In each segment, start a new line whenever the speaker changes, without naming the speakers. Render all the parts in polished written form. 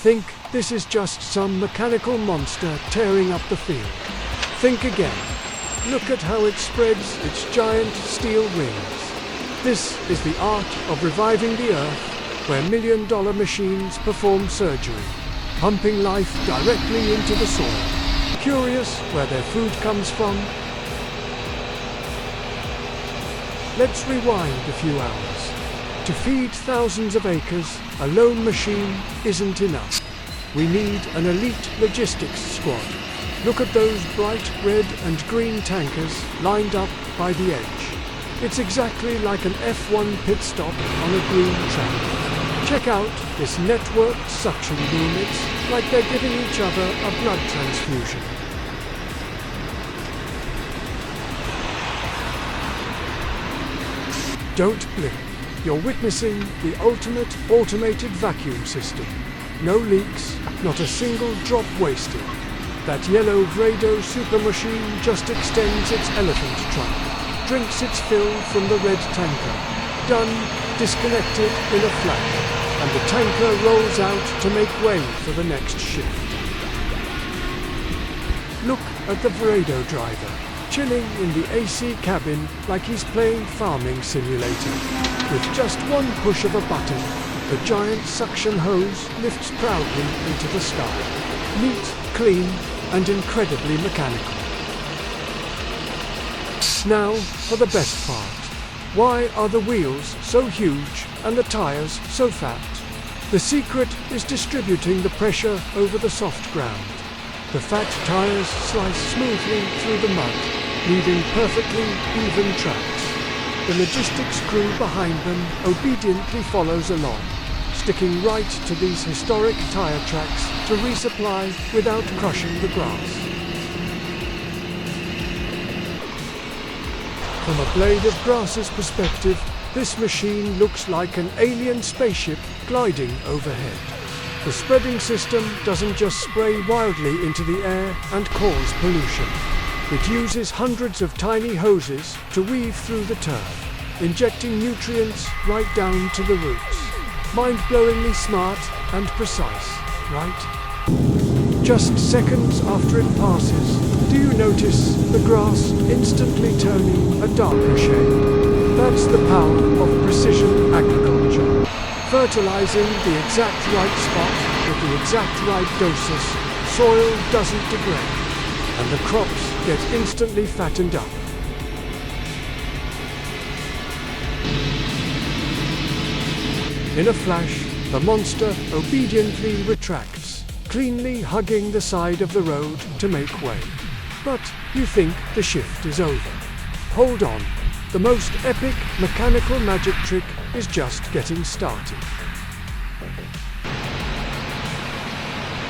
think this is just some mechanical monster tearing up the field. Think again. Look at how it spreads its giant steel wings. This is the art of reviving the earth, where million-dollar machines perform surgery, pumping life directly into the soil. Curious where their food comes from? Let's rewind a few hours. To feed thousands of acres, a lone machine isn't enough. We need an elite logistics squad. Look at those bright red and green tankers lined up by the edge. It's exactly like an F1 pit stop on a green track. Check out this networked suction boom. It's like they're giving each other a blood transfusion. Don't blink. You're witnessing the ultimate automated vacuum system. No leaks, not a single drop wasted. That yellow Vredo super machine just extends its elephant trunk, drinks its fill from the red tanker. Done, disconnected in a flash, and the tanker rolls out to make way for the next shift. Look at the Vredo driver, chilling in the AC cabin like he's playing Farming Simulator. With just one push of a button, the giant suction hose lifts proudly into the sky. Neat, clean, and incredibly mechanical. Now for the best part. Why are the wheels so huge and the tires so fat? The secret is distributing the pressure over the soft ground. The fat tires slice smoothly through the mud, leaving perfectly even tracks. The logistics crew behind them obediently follows along, sticking right to these historic tire tracks to resupply without crushing the grass. From a blade of grass's perspective, this machine looks like an alien spaceship gliding overhead. The spreading system doesn't just spray wildly into the air and cause pollution. It uses hundreds of tiny hoses to weave through the turf, injecting nutrients right down to the roots. Mind-blowingly smart and precise, right? Just seconds after it passes, do you notice the grass instantly turning a darker shade? That's the power of precision agriculture. Fertilizing the exact right spot with the exact right doses, soil doesn't degrade, and the crops get instantly fattened up. In a flash, the monster obediently retracts, cleanly hugging the side of the road to make way. But you think the shift is over. Hold on, the most epic mechanical magic trick is just getting started.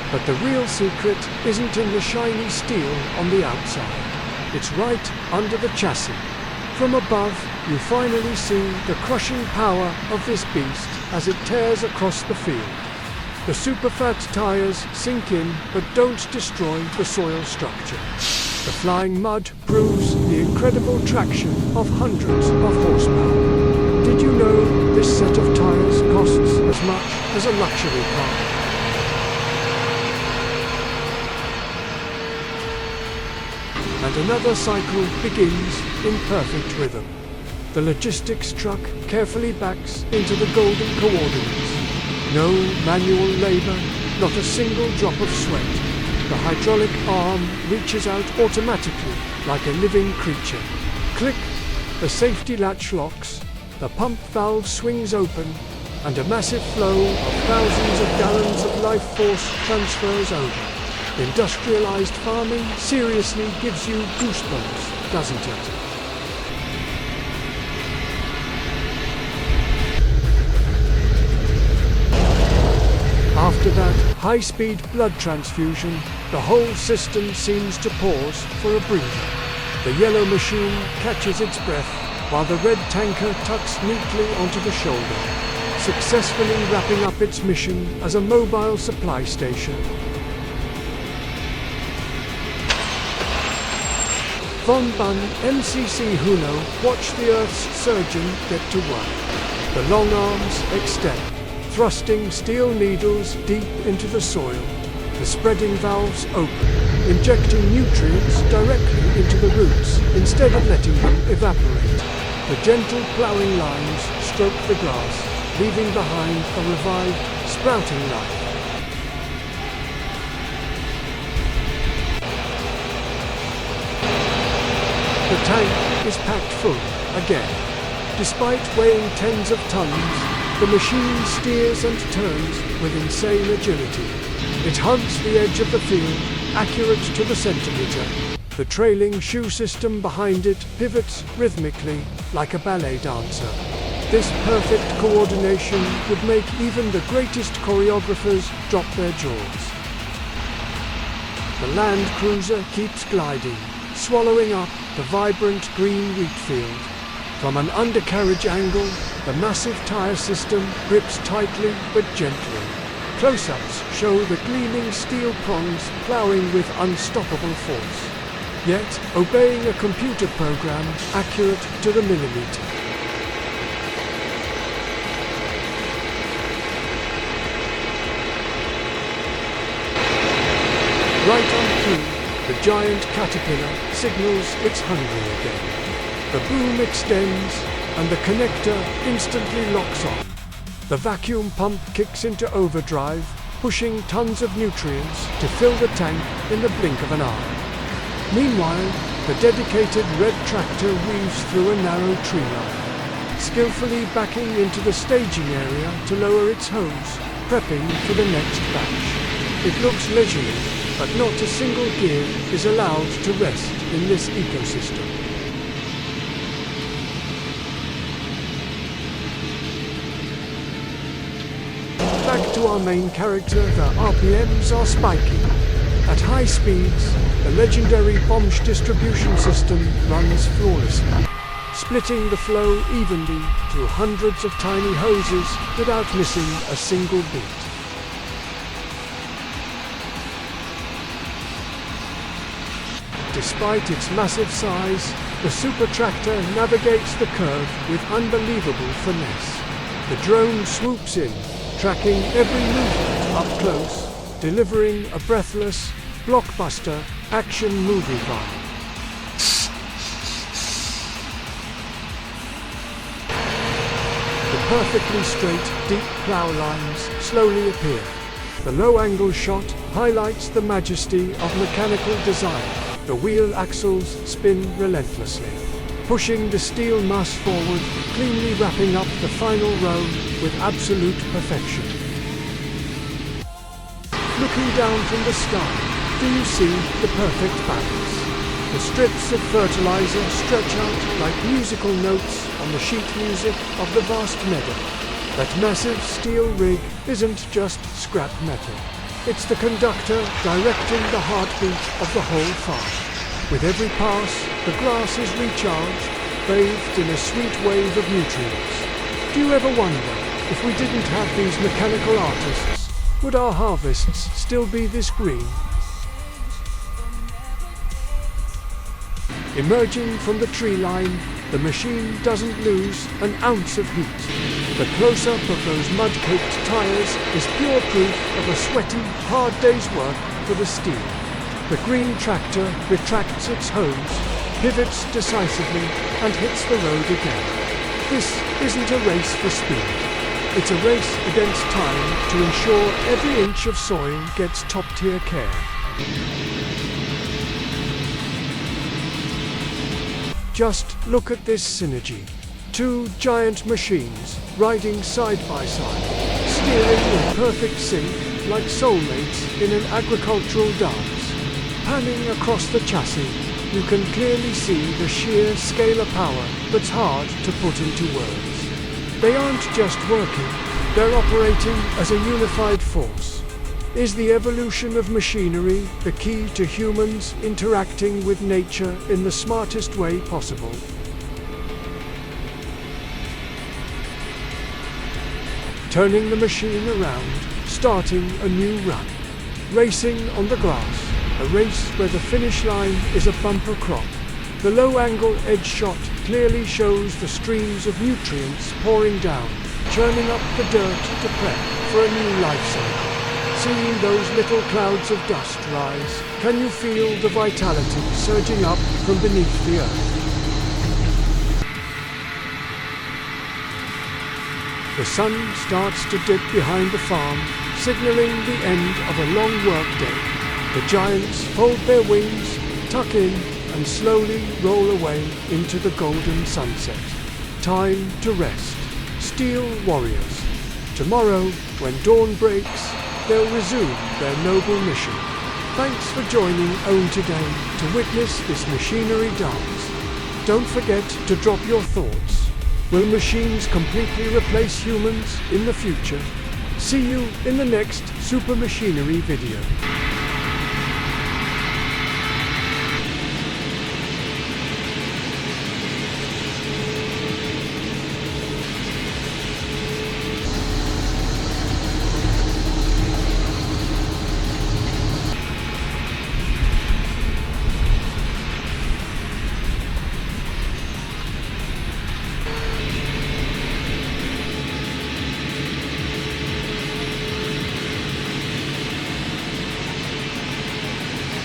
But the real secret isn't in the shiny steel on the outside. It's right under the chassis. From above, you finally see the crushing power of this beast as it tears across the field. The super-fat tires sink in but don't destroy the soil structure. The flying mud proves the incredible traction of hundreds of horsepower. Did you know this set of tires costs as much as a luxury car? And another cycle begins in perfect rhythm. The logistics truck carefully backs into the golden coordinates. No manual labor, not a single drop of sweat. The hydraulic arm reaches out automatically like a living creature. Click, the safety latch locks, the pump valve swings open, and a massive flow of thousands of gallons of life force transfers over. Industrialized farming seriously gives you goosebumps, doesn't it? After that high-speed blood transfusion, the whole system seems to pause for a breather. The yellow machine catches its breath, while the red tanker tucks neatly onto the shoulder, successfully wrapping up its mission as a mobile supply station. Von Bunn, MCC Huno, watch the Earth's surgeon get to work. The long arms extend. thrusting steel needles deep into the soil. The spreading valves open, injecting nutrients directly into the roots instead of letting them evaporate. The gentle plowing lines stroke the grass, leaving behind a revived, sprouting life. The tank is packed full again. Despite weighing tens of tons, the machine steers and turns with insane agility. It hunts the edge of the field, accurate to the centimeter. The trailing shoe system behind it pivots rhythmically like a ballet dancer. This perfect coordination would make even the greatest choreographers drop their jaws. The Land Cruiser keeps gliding, swallowing up the vibrant green wheat field. From an undercarriage angle, the massive tire system grips tightly but gently. Close-ups show the gleaming steel prongs plowing with unstoppable force, yet obeying a computer program accurate to the millimeter. Right on cue, the giant caterpillar signals it's hungry again. The boom extends, and the connector instantly locks on. The vacuum pump kicks into overdrive, pushing tons of nutrients to fill the tank in the blink of an eye. Meanwhile, the dedicated red tractor weaves through a narrow tree line, skillfully backing into the staging area to lower its hose, prepping for the next batch. It looks leisurely, but not a single gear is allowed to rest in this ecosystem. Back to our main character, the RPMs are spiking. At high speeds, the legendary Bombsch distribution system runs flawlessly, splitting the flow evenly through hundreds of tiny hoses without missing a single beat. Despite its massive size, the super tractor navigates the curve with unbelievable finesse. The drone swoops in, tracking every movement up close, delivering a breathless, blockbuster action movie vibe. The perfectly straight, deep plow lines slowly appear. The low-angle shot highlights the majesty of mechanical design. The wheel axles spin relentlessly, pushing the steel mass forward, cleanly wrapping up the final row with absolute perfection. Looking down from the sky, do you see the perfect balance? The strips of fertilizer stretch out like musical notes on the sheet music of the vast meadow. That massive steel rig isn't just scrap metal. It's the conductor directing the heartbeat of the whole farm. With every pass, the grass is recharged, bathed in a sweet wave of nutrients. Do you ever wonder, if we didn't have these mechanical artists, would our harvests still be this green? Emerging from the tree line, the machine doesn't lose an ounce of heat. The close-up of those mud-caked tires is pure proof of a sweaty, hard day's work for the steel. The green tractor retracts its hose, pivots decisively, and hits the road again. This isn't a race for speed. It's a race against time to ensure every inch of soil gets top-tier care. Just look at this synergy. Two giant machines riding side by side, steering in perfect sync like soulmates in an agricultural dance. Panning across the chassis, you can clearly see the sheer scale of power that's hard to put into words. They aren't just working, they're operating as a unified force. Is the evolution of machinery the key to humans interacting with nature in the smartest way possible? Turning the machine around, starting a new run. Racing on the grass, a race where the finish line is a bumper crop. The low-angle edge shot clearly shows the streams of nutrients pouring down, churning up the dirt to prep for a new life cycle. Seeing those little clouds of dust rise, can you feel the vitality surging up from beneath the earth? The sun starts to dip behind the farm, signaling the end of a long workday. The giants fold their wings, tuck in, and slowly roll away into the golden sunset. Time to rest. Steel warriors. Tomorrow, when dawn breaks, they'll resume their noble mission. Thanks for joining OWN today to witness this machinery dance. Don't forget to drop your thoughts. Will machines completely replace humans in the future? See you in the next super machinery video.